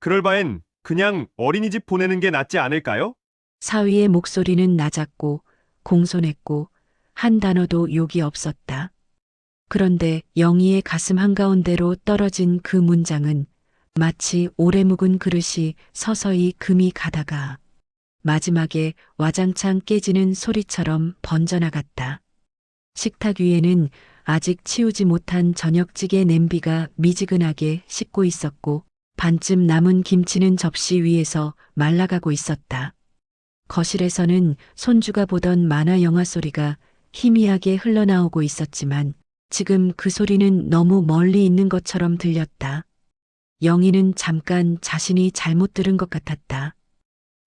그럴 바엔 그냥 어린이집 보내는 게 낫지 않을까요? 사위의 목소리는 낮았고 공손했고 한 단어도 욕이 없었다. 그런데 영희의 가슴 한가운데로 떨어진 그 문장은 마치 오래 묵은 그릇이 서서히 금이 가다가 마지막에 와장창 깨지는 소리처럼 번져나갔다. 식탁 위에는 아직 치우지 못한 저녁찌개 냄비가 미지근하게 식고 있었고 반쯤 남은 김치는 접시 위에서 말라가고 있었다. 거실에서는 손주가 보던 만화 영화 소리가 희미하게 흘러나오고 있었지만 지금 그 소리는 너무 멀리 있는 것처럼 들렸다. 영희는 잠깐 자신이 잘못 들은 것 같았다.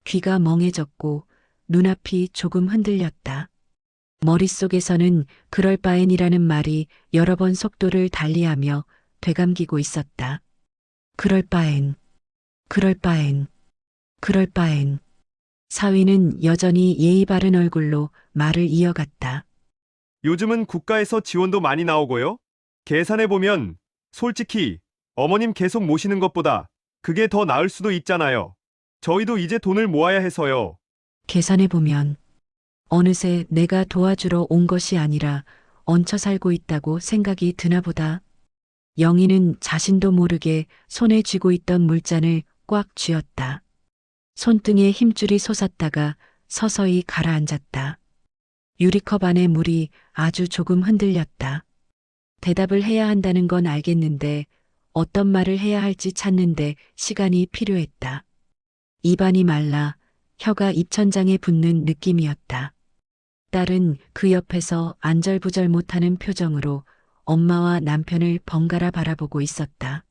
귀가 멍해졌고 눈앞이 조금 흔들렸다. 머릿속에서는 그럴 바엔이라는 말이 여러 번 속도를 달리하며 되감기고 있었다. 그럴 바엔, 그럴 바엔, 그럴 바엔. 사위는 여전히 예의 바른 얼굴로 말을 이어갔다. 요즘은 국가에서 지원도 많이 나오고요. 계산해보면 솔직히 어머님 계속 모시는 것보다 그게 더 나을 수도 있잖아요. 저희도 이제 돈을 모아야 해서요. 계산해보면 어느새 내가 도와주러 온 것이 아니라 얹혀 살고 있다고 생각이 드나 보다. 영희는 자신도 모르게 손에 쥐고 있던 물잔을 꽉 쥐었다. 손등에 힘줄이 솟았다가 서서히 가라앉았다. 유리컵 안의 물이 아주 조금 흔들렸다. 대답을 해야 한다는 건 알겠는데 어떤 말을 해야 할지 찾는데 시간이 필요했다. 입안이 말라 혀가 입천장에 붙는 느낌이었다. 딸은 그 옆에서 안절부절 못하는 표정으로 엄마와 남편을 번갈아 바라보고 있었다.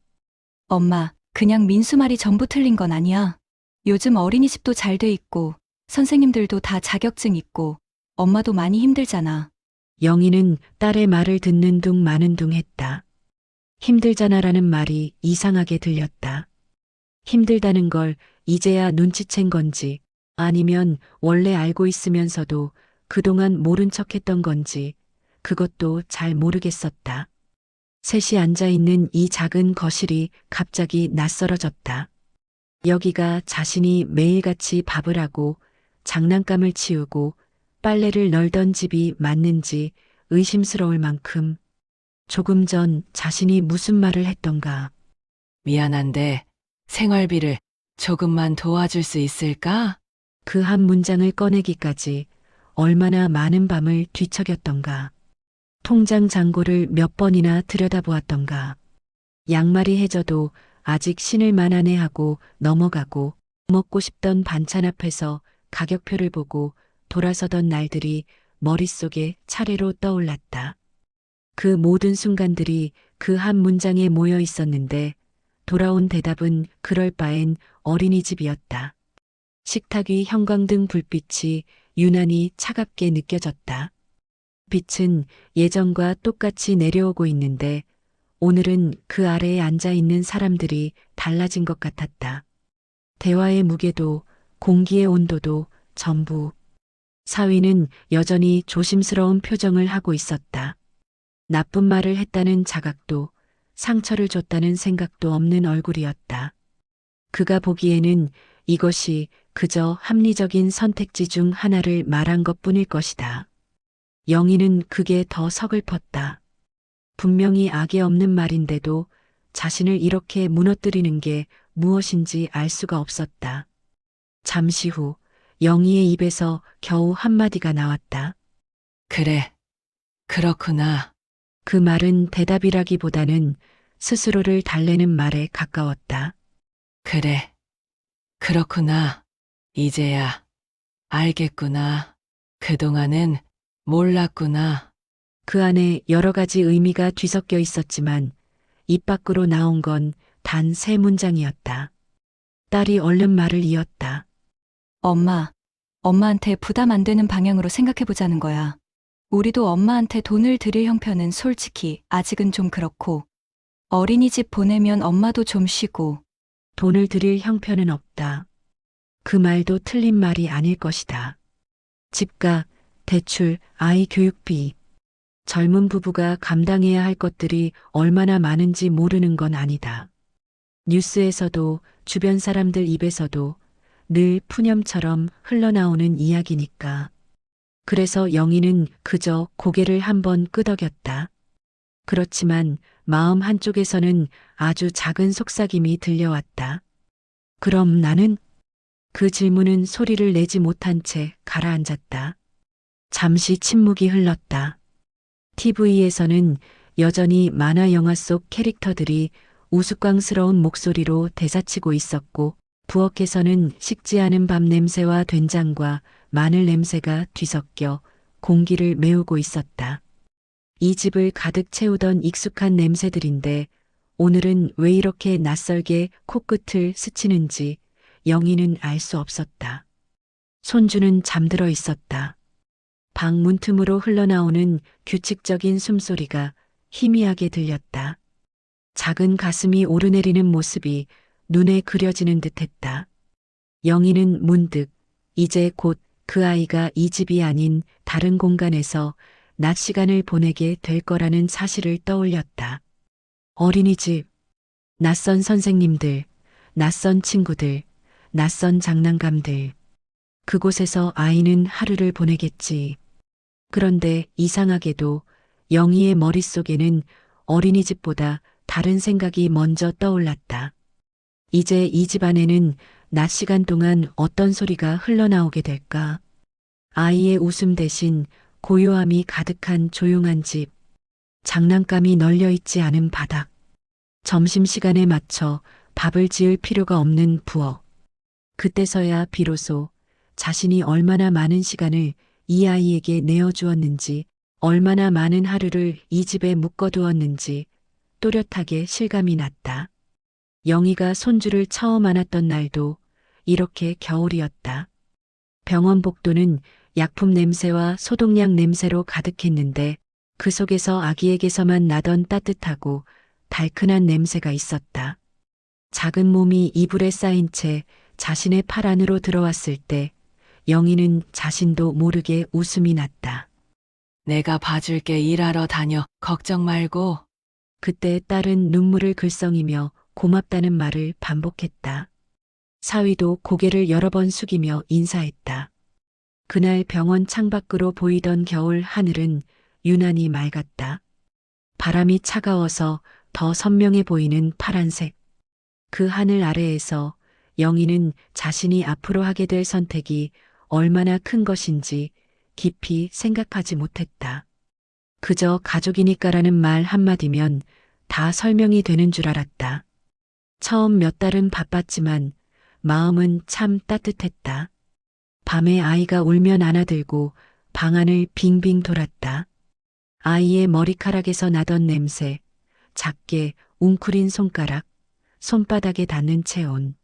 엄마, 그냥 민수 말이 전부 틀린 건 아니야. 요즘 어린이집도 잘 돼 있고, 선생님들도 다 자격증 있고, 엄마도 많이 힘들잖아. 영희는 딸의 말을 듣는 둥 마는 둥 했다. 힘들잖아라는 말이 이상하게 들렸다. 힘들다는 걸 이제야 눈치챈 건지 아니면 원래 알고 있으면서도 그동안 모른 척 했던 건지 그것도 잘 모르겠었다. 셋이 앉아 있는 이 작은 거실이 갑자기 낯설어졌다. 여기가 자신이 매일같이 밥을 하고 장난감을 치우고 빨래를 널던 집이 맞는지 의심스러울 만큼 조금 전 자신이 무슨 말을 했던가. 미안한데 생활비를 조금만 도와줄 수 있을까? 그 한 문장을 꺼내기까지 얼마나 많은 밤을 뒤척였던가. 통장 잔고를 몇 번이나 들여다보았던가. 양말이 해져도 아직 신을 만하네 하고 넘어가고 먹고 싶던 반찬 앞에서 가격표를 보고 돌아서던 날들이 머릿속에 차례로 떠올랐다. 그 모든 순간들이 그 한 문장에 모여 있었는데 돌아온 대답은 그럴 바엔 어린이집이었다. 식탁 위 형광등 불빛이 유난히 차갑게 느껴졌다. 빛은 예전과 똑같이 내려오고 있는데 오늘은 그 아래에 앉아 있는 사람들이 달라진 것 같았다. 대화의 무게도 공기의 온도도 전부. 사위는 여전히 조심스러운 표정을 하고 있었다. 나쁜 말을 했다는 자각도 상처를 줬다는 생각도 없는 얼굴이었다. 그가 보기에는 이것이 그저 합리적인 선택지 중 하나를 말한 것뿐일 것이다. 영희는 그게 더 서글펐다. 분명히 악의 없는 말인데도 자신을 이렇게 무너뜨리는 게 무엇인지 알 수가 없었다. 잠시 후 영희의 입에서 겨우 한마디가 나왔다. 그래, 그렇구나. 그 말은 대답이라기보다는 스스로를 달래는 말에 가까웠다. 그래, 그렇구나. 이제야 알겠구나. 그동안은 몰랐구나. 그 안에 여러 가지 의미가 뒤섞여 있었지만 입 밖으로 나온 건 단 세 문장이었다. 딸이 얼른 말을 이었다. 엄마, 엄마한테 부담 안 되는 방향으로 생각해보자는 거야. 우리도 엄마한테 돈을 드릴 형편은 솔직히 아직은 좀 그렇고, 어린이집 보내면 엄마도 좀 쉬고, 돈을 드릴 형편은 없다. 그 말도 틀린 말이 아닐 것이다. 집값, 대출, 아이 교육비. 젊은 부부가 감당해야 할 것들이 얼마나 많은지 모르는 건 아니다. 뉴스에서도 주변 사람들 입에서도 늘 푸념처럼 흘러나오는 이야기니까. 그래서 영희는 그저 고개를 한번 끄덕였다. 그렇지만 마음 한쪽에서는 아주 작은 속삭임이 들려왔다. 그럼 나는? 그 질문은 소리를 내지 못한 채 가라앉았다. 잠시 침묵이 흘렀다. TV에서는 여전히 만화 영화 속 캐릭터들이 우스꽝스러운 목소리로 대사치고 있었고, 부엌에서는 식지 않은 밥 냄새와 된장과 마늘 냄새가 뒤섞여 공기를 메우고 있었다. 이 집을 가득 채우던 익숙한 냄새들인데 오늘은 왜 이렇게 낯설게 코끝을 스치는지 영희는 알 수 없었다. 손주는 잠들어 있었다. 방 문틈으로 흘러나오는 규칙적인 숨소리가 희미하게 들렸다. 작은 가슴이 오르내리는 모습이 눈에 그려지는 듯했다. 영희는 문득 이제 곧 그 아이가 이 집이 아닌 다른 공간에서 낮 시간을 보내게 될 거라는 사실을 떠올렸다. 어린이집, 낯선 선생님들, 낯선 친구들, 낯선 장난감들. 그곳에서 아이는 하루를 보내겠지. 그런데 이상하게도 영희의 머릿속에는 어린이집보다 다른 생각이 먼저 떠올랐다. 이제 이 집 안에는 낮 시간 동안 어떤 소리가 흘러나오게 될까? 아이의 웃음 대신 고요함이 가득한 조용한 집, 장난감이 널려 있지 않은 바닥, 점심시간에 맞춰 밥을 지을 필요가 없는 부엌. 그때서야 비로소 자신이 얼마나 많은 시간을 이 아이에게 내어주었는지, 얼마나 많은 하루를 이 집에 묶어두었는지 또렷하게 실감이 났다. 영희가 손주를 처음 안았던 날도 이렇게 겨울이었다. 병원 복도는 약품 냄새와 소독약 냄새로 가득했는데 그 속에서 아기에게서만 나던 따뜻하고 달큰한 냄새가 있었다. 작은 몸이 이불에 쌓인 채 자신의 팔 안으로 들어왔을 때 영희는 자신도 모르게 웃음이 났다. 내가 봐줄게. 일하러 다녀. 걱정 말고. 그때 딸은 눈물을 글썽이며 고맙다는 말을 반복했다. 사위도 고개를 여러 번 숙이며 인사했다. 그날 병원 창밖으로 보이던 겨울 하늘은 유난히 맑았다. 바람이 차가워서 더 선명해 보이는 파란색. 그 하늘 아래에서 영희는 자신이 앞으로 하게 될 선택이 얼마나 큰 것인지 깊이 생각하지 못했다. 그저 가족이니까라는 말 한마디면 다 설명이 되는 줄 알았다. 처음 몇 달은 바빴지만 마음은 참 따뜻했다. 밤에 아이가 울면 안아들고 방 안을 빙빙 돌았다. 아이의 머리카락에서 나던 냄새, 작게 웅크린 손가락, 손바닥에 닿는 체온.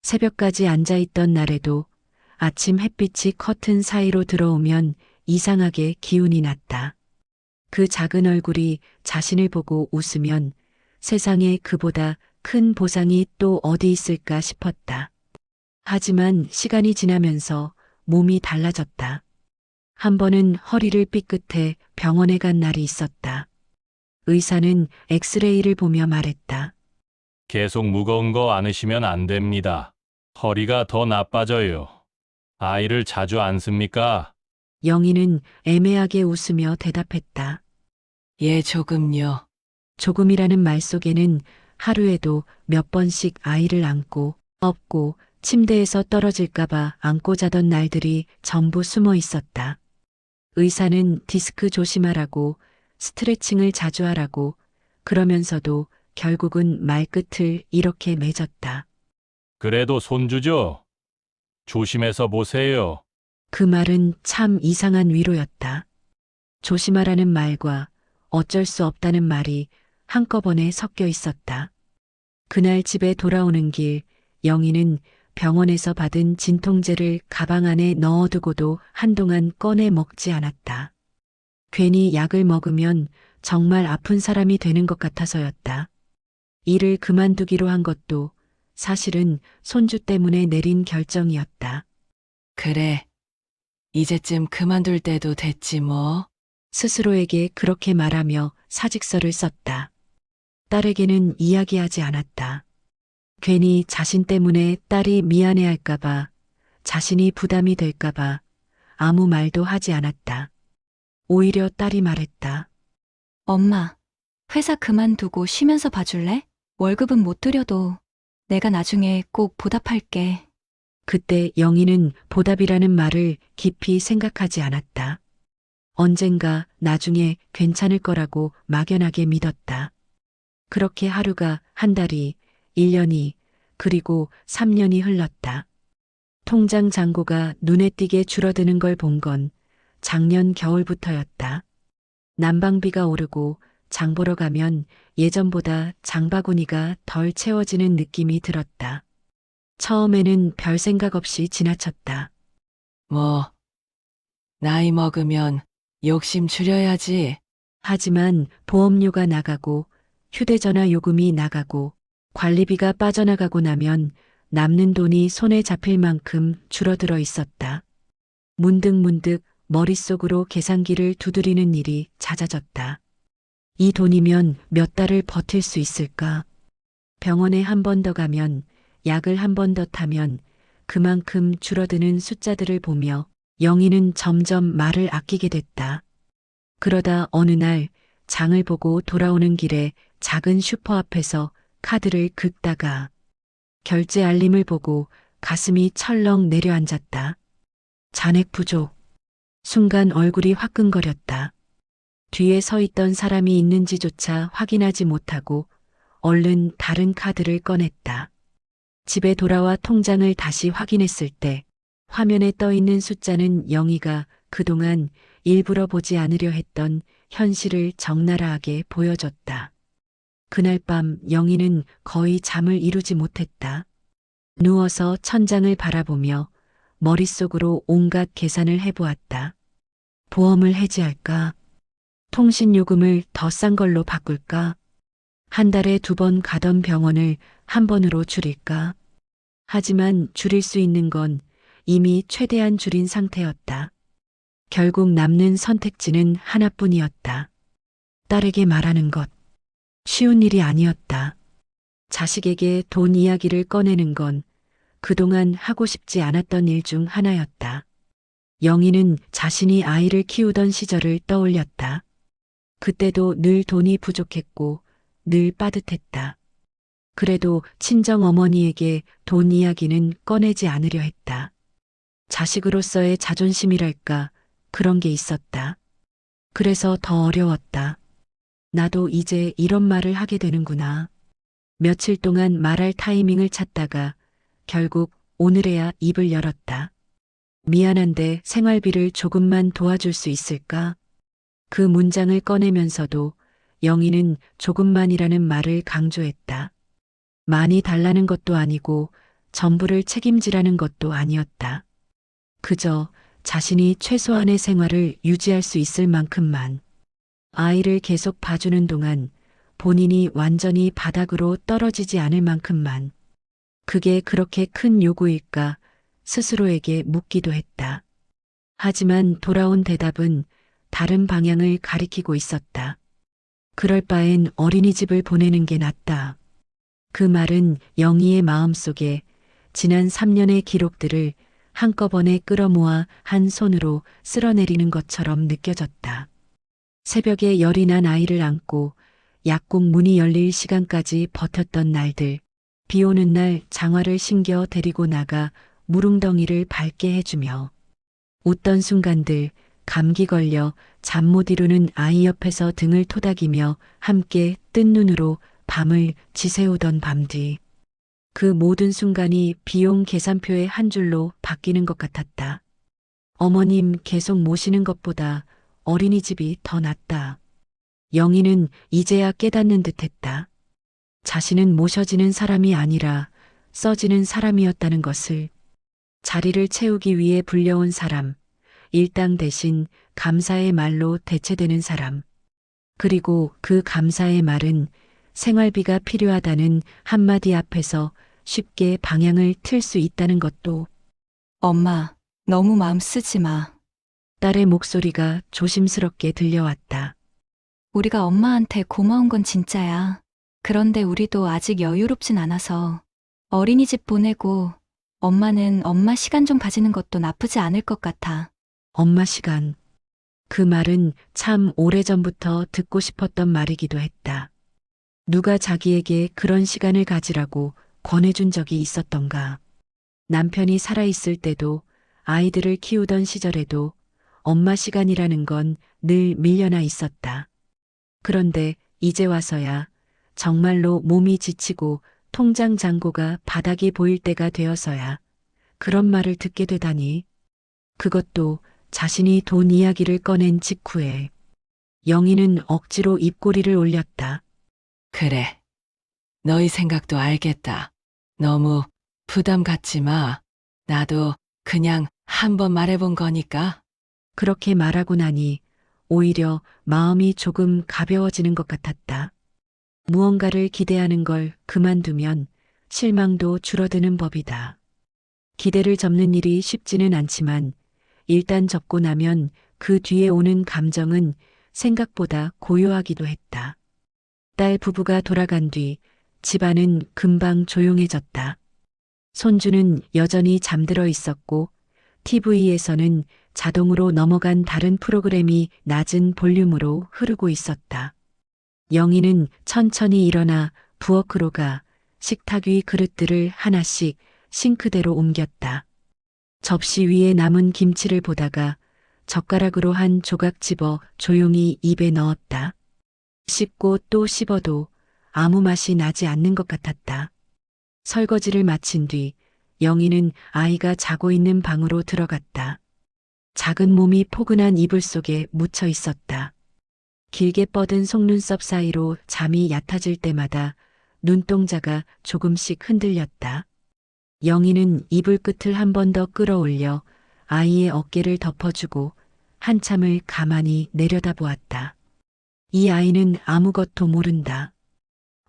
새벽까지 앉아있던 날에도 아침 햇빛이 커튼 사이로 들어오면 이상하게 기운이 났다. 그 작은 얼굴이 자신을 보고 웃으면 세상에 그보다 큰 보상이 또 어디 있을까 싶었다. 하지만 시간이 지나면서 몸이 달라졌다. 한 번은 허리를 삐끗해 병원에 간 날이 있었다. 의사는 엑스레이를 보며 말했다. 계속 무거운 거 안으시면 안 됩니다. 허리가 더 나빠져요. 아이를 자주 안습니까? 영희는 애매하게 웃으며 대답했다. 예, 조금요. 조금이라는 말 속에는 하루에도 몇 번씩 아이를 안고 업고 침대에서 떨어질까봐 안고 자던 날들이 전부 숨어 있었다. 의사는 디스크 조심하라고, 스트레칭을 자주 하라고, 그러면서도 결국은 말끝을 이렇게 맺었다. 그래도 손주죠? 조심해서 보세요. 그 말은 참 이상한 위로였다. 조심하라는 말과 어쩔 수 없다는 말이 한꺼번에 섞여 있었다. 그날 집에 돌아오는 길, 영희는 병원에서 받은 진통제를 가방 안에 넣어두고도 한동안 꺼내 먹지 않았다. 괜히 약을 먹으면 정말 아픈 사람이 되는 것 같아서였다. 일을 그만두기로 한 것도 사실은 손주 때문에 내린 결정이었다. 그래. 이제쯤 그만둘 때도 됐지 뭐. 스스로에게 그렇게 말하며 사직서를 썼다. 딸에게는 이야기하지 않았다. 괜히 자신 때문에 딸이 미안해할까봐, 자신이 부담이 될까봐 아무 말도 하지 않았다. 오히려 딸이 말했다. 엄마, 회사 그만두고 쉬면서 봐줄래? 월급은 못 드려도 내가 나중에 꼭 보답할게. 그때 영희는 보답이라는 말을 깊이 생각하지 않았다. 언젠가 나중에 괜찮을 거라고 막연하게 믿었다. 그렇게 하루가 한 달이, 1년이, 그리고 3년이 흘렀다. 통장 잔고가 눈에 띄게 줄어드는 걸 본 건 작년 겨울부터였다. 난방비가 오르고 장 보러 가면 예전보다 장바구니가 덜 채워지는 느낌이 들었다. 처음에는 별 생각 없이 지나쳤다. 뭐, 나이 먹으면 욕심 줄여야지. 하지만 보험료가 나가고 휴대전화 요금이 나가고 관리비가 빠져나가고 나면 남는 돈이 손에 잡힐 만큼 줄어들어 있었다. 문득문득 머릿속으로 계산기를 두드리는 일이 잦아졌다. 이 돈이면 몇 달을 버틸 수 있을까? 병원에 한 번 더 가면, 약을 한 번 더 타면 그만큼 줄어드는 숫자들을 보며 영희는 점점 말을 아끼게 됐다. 그러다 어느 날 장을 보고 돌아오는 길에 작은 슈퍼 앞에서 카드를 긁다가 결제 알림을 보고 가슴이 철렁 내려앉았다. 잔액 부족. 순간 얼굴이 화끈거렸다. 뒤에 서 있던 사람이 있는지조차 확인하지 못하고 얼른 다른 카드를 꺼냈다. 집에 돌아와 통장을 다시 확인했을 때 화면에 떠 있는 숫자는 영희가 그동안 일부러 보지 않으려 했던 현실을 적나라하게 보여줬다. 그날 밤 영희는 거의 잠을 이루지 못했다. 누워서 천장을 바라보며 머릿속으로 온갖 계산을 해보았다. 보험을 해지할까? 통신요금을 더 싼 걸로 바꿀까? 한 달에 2번 가던 병원을 한 번으로 줄일까? 하지만 줄일 수 있는 건 이미 최대한 줄인 상태였다. 결국 남는 선택지는 하나뿐이었다. 딸에게 말하는 것. 쉬운 일이 아니었다. 자식에게 돈 이야기를 꺼내는 건 그동안 하고 싶지 않았던 일 중 하나였다. 영희는 자신이 아이를 키우던 시절을 떠올렸다. 그때도 늘 돈이 부족했고 늘 빠듯했다. 그래도 친정 어머니에게 돈 이야기는 꺼내지 않으려 했다. 자식으로서의 자존심이랄까 그런 게 있었다. 그래서 더 어려웠다. 나도 이제 이런 말을 하게 되는구나. 며칠 동안 말할 타이밍을 찾다가 결국 오늘에야 입을 열었다. 미안한데 생활비를 조금만 도와줄 수 있을까? 그 문장을 꺼내면서도 영희는 조금만이라는 말을 강조했다. 많이 달라는 것도 아니고 전부를 책임지라는 것도 아니었다. 그저 자신이 최소한의 생활을 유지할 수 있을 만큼만. 아이를 계속 봐주는 동안 본인이 완전히 바닥으로 떨어지지 않을 만큼만. 그게 그렇게 큰 요구일까 스스로에게 묻기도 했다. 하지만 돌아온 대답은 다른 방향을 가리키고 있었다. 그럴 바엔 어린이집을 보내는 게 낫다. 그 말은 영희의 마음속에 지난 3년의 기록들을 한꺼번에 끌어모아 한 손으로 쓸어내리는 것처럼 느껴졌다. 새벽에 열이 난 아이를 안고 약국 문이 열릴 시간까지 버텼던 날들, 비 오는 날 장화를 신겨 데리고 나가 무릉덩이를 밟게 해주며 웃던 순간들, 감기 걸려 잠 못 이루는 아이 옆에서 등을 토닥이며 함께 뜬 눈으로 밤을 지새우던 밤뒤. 그 모든 순간이 비용 계산표의 한 줄로 바뀌는 것 같았다. 어머님 계속 모시는 것보다 어린이집이 더 낫다. 영희는 이제야 깨닫는 듯했다. 자신은 모셔지는 사람이 아니라 써지는 사람이었다는 것을. 자리를 채우기 위해 불려온 사람, 일당 대신 감사의 말로 대체되는 사람. 그리고 그 감사의 말은 생활비가 필요하다는 한마디 앞에서 쉽게 방향을 틀 수 있다는 것도. 엄마, 너무 마음 쓰지 마. 딸의 목소리가 조심스럽게 들려왔다. 우리가 엄마한테 고마운 건 진짜야. 그런데 우리도 아직 여유롭진 않아서 어린이집 보내고 엄마는 엄마 시간 좀 가지는 것도 나쁘지 않을 것 같아. 엄마 시간. 그 말은 참 오래전부터 듣고 싶었던 말이기도 했다. 누가 자기에게 그런 시간을 가지라고 권해준 적이 있었던가. 남편이 살아있을 때도 아이들을 키우던 시절에도 엄마 시간이라는 건 늘 밀려나 있었다. 그런데 이제 와서야 정말로 몸이 지치고 통장 잔고가 바닥이 보일 때가 되어서야 그런 말을 듣게 되다니. 그것도 자신이 돈 이야기를 꺼낸 직후에. 영희는 억지로 입꼬리를 올렸다. 그래. 너희 생각도 알겠다. 너무 부담 갖지 마. 나도 그냥 한번 말해본 거니까. 그렇게 말하고 나니 오히려 마음이 조금 가벼워지는 것 같았다. 무언가를 기대하는 걸 그만두면 실망도 줄어드는 법이다. 기대를 접는 일이 쉽지는 않지만 일단 접고 나면 그 뒤에 오는 감정은 생각보다 고요하기도 했다. 딸 부부가 돌아간 뒤 집안은 금방 조용해졌다. 손주는 여전히 잠들어 있었고 TV에서는 자동으로 넘어간 다른 프로그램이 낮은 볼륨으로 흐르고 있었다. 영희는 천천히 일어나 부엌으로 가 식탁 위 그릇들을 하나씩 싱크대로 옮겼다. 접시 위에 남은 김치를 보다가 젓가락으로 한 조각 집어 조용히 입에 넣었다. 씹고 또 씹어도 아무 맛이 나지 않는 것 같았다. 설거지를 마친 뒤 영희는 아이가 자고 있는 방으로 들어갔다. 작은 몸이 포근한 이불 속에 묻혀 있었다. 길게 뻗은 속눈썹 사이로 잠이 얕아질 때마다 눈동자가 조금씩 흔들렸다. 영희는 이불 끝을 한 번 더 끌어올려 아이의 어깨를 덮어주고 한참을 가만히 내려다보았다. 이 아이는 아무것도 모른다.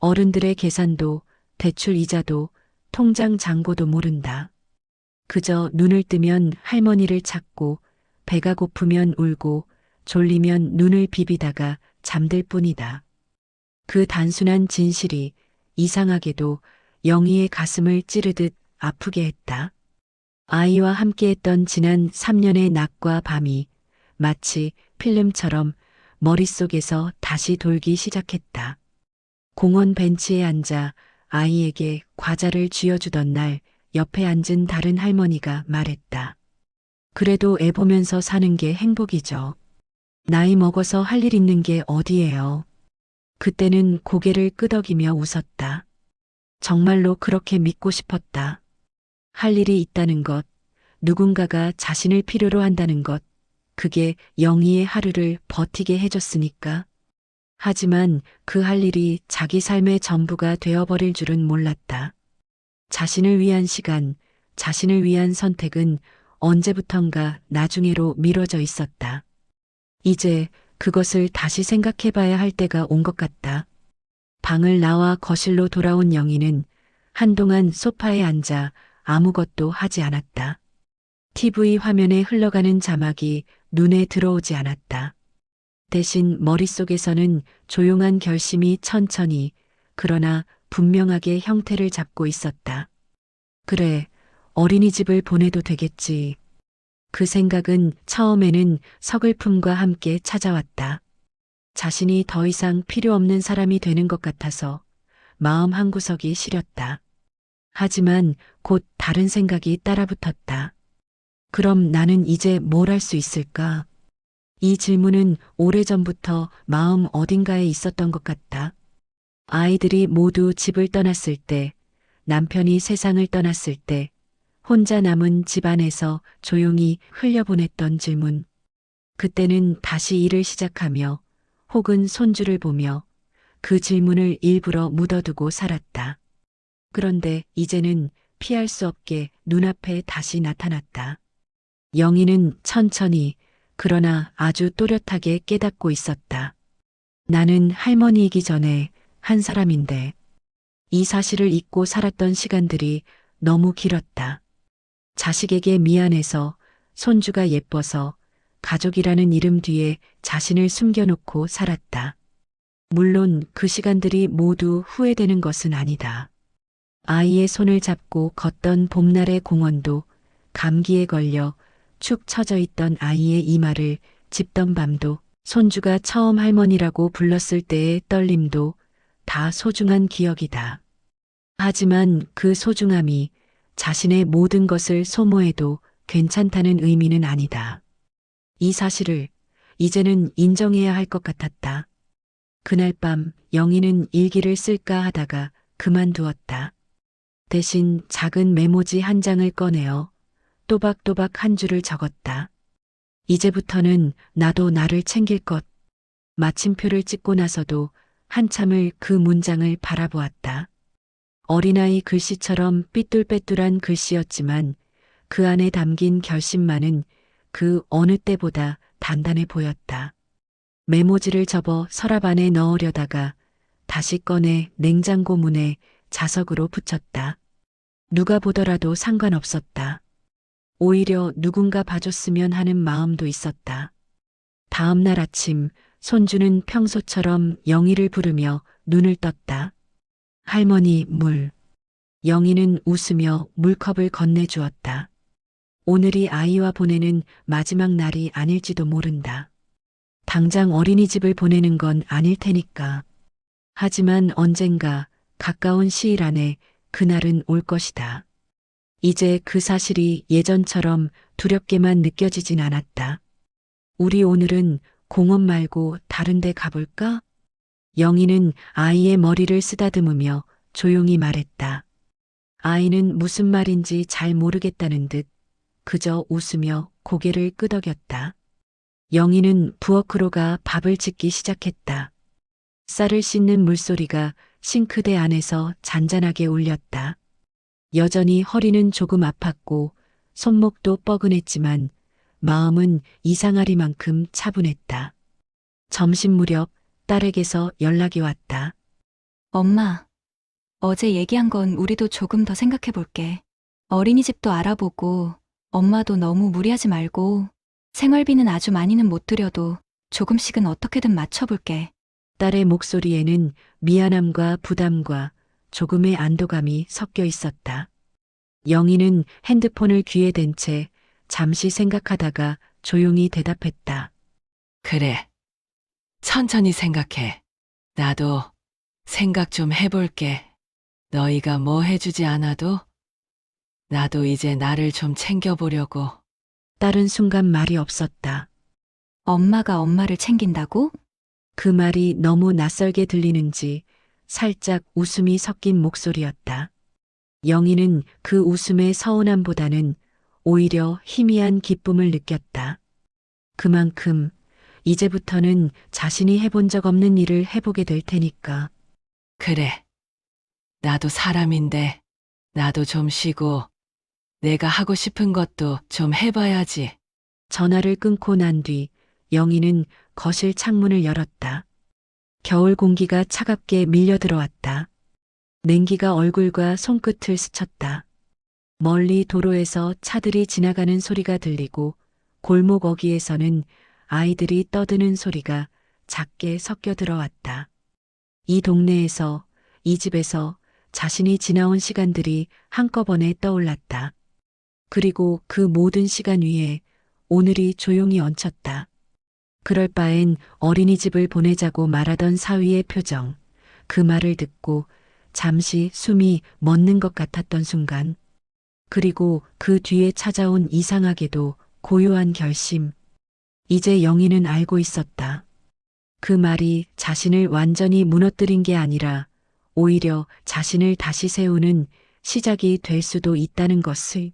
어른들의 계산도 대출 이자도 통장 잔고도 모른다. 그저 눈을 뜨면 할머니를 찾고 배가 고프면 울고 졸리면 눈을 비비다가 잠들 뿐이다. 그 단순한 진실이 이상하게도 영희의 가슴을 찌르듯 아프게 했다. 아이와 함께했던 지난 3년의 낮과 밤이 마치 필름처럼 머릿속에서 다시 돌기 시작했다. 공원 벤치에 앉아 아이에게 과자를 쥐어주던 날 옆에 앉은 다른 할머니가 말했다. 그래도 애 보면서 사는 게 행복이죠. 나이 먹어서 할 일 있는 게 어디예요. 그때는 고개를 끄덕이며 웃었다. 정말로 그렇게 믿고 싶었다. 할 일이 있다는 것, 누군가가 자신을 필요로 한다는 것, 그게 영희의 하루를 버티게 해줬으니까. 하지만 그 할 일이 자기 삶의 전부가 되어버릴 줄은 몰랐다. 자신을 위한 시간, 자신을 위한 선택은 언제부턴가 나중에로 미뤄져 있었다. 이제 그것을 다시 생각해봐야 할 때가 온 것 같다. 방을 나와 거실로 돌아온 영희는 한동안 소파에 앉아 아무것도 하지 않았다. TV 화면에 흘러가는 자막이 눈에 들어오지 않았다. 대신 머릿속에서는 조용한 결심이 천천히 그러나 분명하게 형태를 잡고 있었다. 그래, 어린이집을 보내도 되겠지. 그 생각은 처음에는 서글픔과 함께 찾아왔다. 자신이 더 이상 필요 없는 사람이 되는 것 같아서 마음 한구석이 시렸다. 하지만 곧 다른 생각이 따라붙었다. 그럼 나는 이제 뭘 할 수 있을까? 이 질문은 오래전부터 마음 어딘가에 있었던 것 같다. 아이들이 모두 집을 떠났을 때, 남편이 세상을 떠났을 때, 혼자 남은 집안에서 조용히 흘려보냈던 질문. 그때는 다시 일을 시작하며 혹은 손주를 보며 그 질문을 일부러 묻어두고 살았다. 그런데 이제는 피할 수 없게 눈앞에 다시 나타났다. 영희는 천천히 그러나 아주 또렷하게 깨닫고 있었다. 나는 할머니이기 전에 한 사람인데 이 사실을 잊고 살았던 시간들이 너무 길었다. 자식에게 미안해서, 손주가 예뻐서, 가족이라는 이름 뒤에 자신을 숨겨놓고 살았다. 물론 그 시간들이 모두 후회되는 것은 아니다. 아이의 손을 잡고 걷던 봄날의 공원도, 감기에 걸려 축 처져 있던 아이의 이마를 짚던 밤도, 손주가 처음 할머니라고 불렀을 때의 떨림도 다 소중한 기억이다. 하지만 그 소중함이 자신의 모든 것을 소모해도 괜찮다는 의미는 아니다. 이 사실을 이제는 인정해야 할 것 같았다. 그날 밤 영희는 일기를 쓸까 하다가 그만두었다. 대신 작은 메모지 한 장을 꺼내어 또박또박 한 줄을 적었다. 이제부터는 나도 나를 챙길 것. 마침표를 찍고 나서도 한참을 그 문장을 바라보았다. 어린아이 글씨처럼 삐뚤빼뚤한 글씨였지만 그 안에 담긴 결심만은 그 어느 때보다 단단해 보였다. 메모지를 접어 서랍 안에 넣으려다가 다시 꺼내 냉장고 문에 자석으로 붙였다. 누가 보더라도 상관없었다. 오히려 누군가 봐줬으면 하는 마음도 있었다. 다음 날 아침 손주는 평소처럼 영희를 부르며 눈을 떴다. 할머니, 물. 영희는 웃으며 물컵을 건네주었다. 오늘이 아이와 보내는 마지막 날이 아닐지도 모른다. 당장 어린이집을 보내는 건 아닐 테니까. 하지만 언젠가 가까운 시일 안에 그날은 올 것이다. 이제 그 사실이 예전처럼 두렵게만 느껴지진 않았다. 우리 오늘은 공원 말고 다른 데 가볼까? 영희는 아이의 머리를 쓰다듬으며 조용히 말했다. 아이는 무슨 말인지 잘 모르겠다는 듯 그저 웃으며 고개를 끄덕였다. 영희는 부엌으로 가 밥을 짓기 시작했다. 쌀을 씻는 물소리가 싱크대 안에서 잔잔하게 울렸다. 여전히 허리는 조금 아팠고 손목도 뻐근했지만 마음은 이상하리만큼 차분했다. 점심 무렵 딸에게서 연락이 왔다. 엄마, 어제 얘기한 건 우리도 조금 더 생각해 볼게. 어린이집도 알아보고 엄마도 너무 무리하지 말고 생활비는 아주 많이는 못 들여도 조금씩은 어떻게든 맞춰볼게. 딸의 목소리에는 미안함과 부담과 조금의 안도감이 섞여 있었다. 영희는 핸드폰을 귀에 댄 채 잠시 생각하다가 조용히 대답했다. 그래. 천천히 생각해. 나도 생각 좀 해볼게. 너희가 뭐 해주지 않아도 나도 이제 나를 좀 챙겨보려고. 딸은 순간 말이 없었다. 엄마가 엄마를 챙긴다고? 그 말이 너무 낯설게 들리는지 살짝 웃음이 섞인 목소리였다. 영희는 그 웃음의 서운함보다는 오히려 희미한 기쁨을 느꼈다. 그만큼 이제부터는 자신이 해본 적 없는 일을 해보게 될 테니까. 그래. 나도 사람인데 나도 좀 쉬고 내가 하고 싶은 것도 좀 해봐야지. 전화를 끊고 난 뒤 영희는 거실 창문을 열었다. 겨울 공기가 차갑게 밀려 들어왔다. 냉기가 얼굴과 손끝을 스쳤다. 멀리 도로에서 차들이 지나가는 소리가 들리고 골목 어귀에서는 아이들이 떠드는 소리가 작게 섞여 들어왔다. 이 동네에서, 이 집에서 자신이 지나온 시간들이 한꺼번에 떠올랐다. 그리고 그 모든 시간 위에 오늘이 조용히 얹혔다. 그럴 바엔 어린이집을 보내자고 말하던 사위의 표정, 그 말을 듣고 잠시 숨이 멎는 것 같았던 순간, 그리고 그 뒤에 찾아온 이상하게도 고요한 결심. 이제 영희는 알고 있었다. 그 말이 자신을 완전히 무너뜨린 게 아니라 오히려 자신을 다시 세우는 시작이 될 수도 있다는 것을.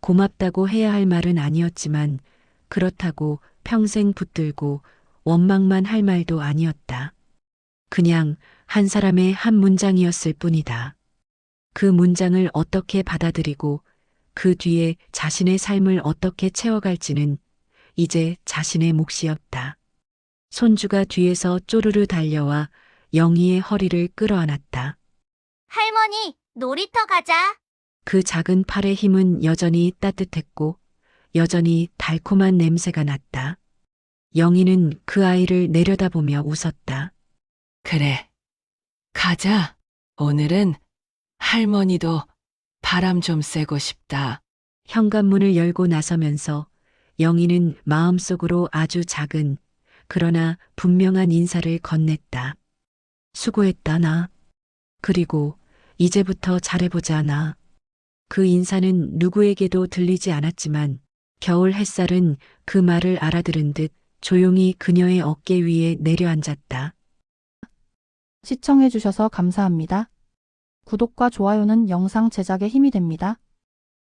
고맙다고 해야 할 말은 아니었지만 그렇다고 평생 붙들고 원망만 할 말도 아니었다. 그냥 한 사람의 한 문장이었을 뿐이다. 그 문장을 어떻게 받아들이고 그 뒤에 자신의 삶을 어떻게 채워갈지는 이제 자신의 몫이었다. 손주가 뒤에서 쪼르르 달려와 영희의 허리를 끌어안았다. 할머니, 놀이터 가자. 그 작은 팔의 힘은 여전히 따뜻했고 여전히 달콤한 냄새가 났다. 영희는 그 아이를 내려다보며 웃었다. 그래. 가자. 오늘은 할머니도 바람 좀 쐬고 싶다. 현관문을 열고 나서면서 영희는 마음속으로 아주 작은 그러나 분명한 인사를 건넸다. 수고했다 나. 그리고 이제부터 잘해보자 나. 그 인사는 누구에게도 들리지 않았지만 겨울 햇살은 그 말을 알아들은 듯 조용히 그녀의 어깨 위에 내려앉았다. 시청해주셔서 감사합니다. 구독과 좋아요는 영상 제작에 힘이 됩니다.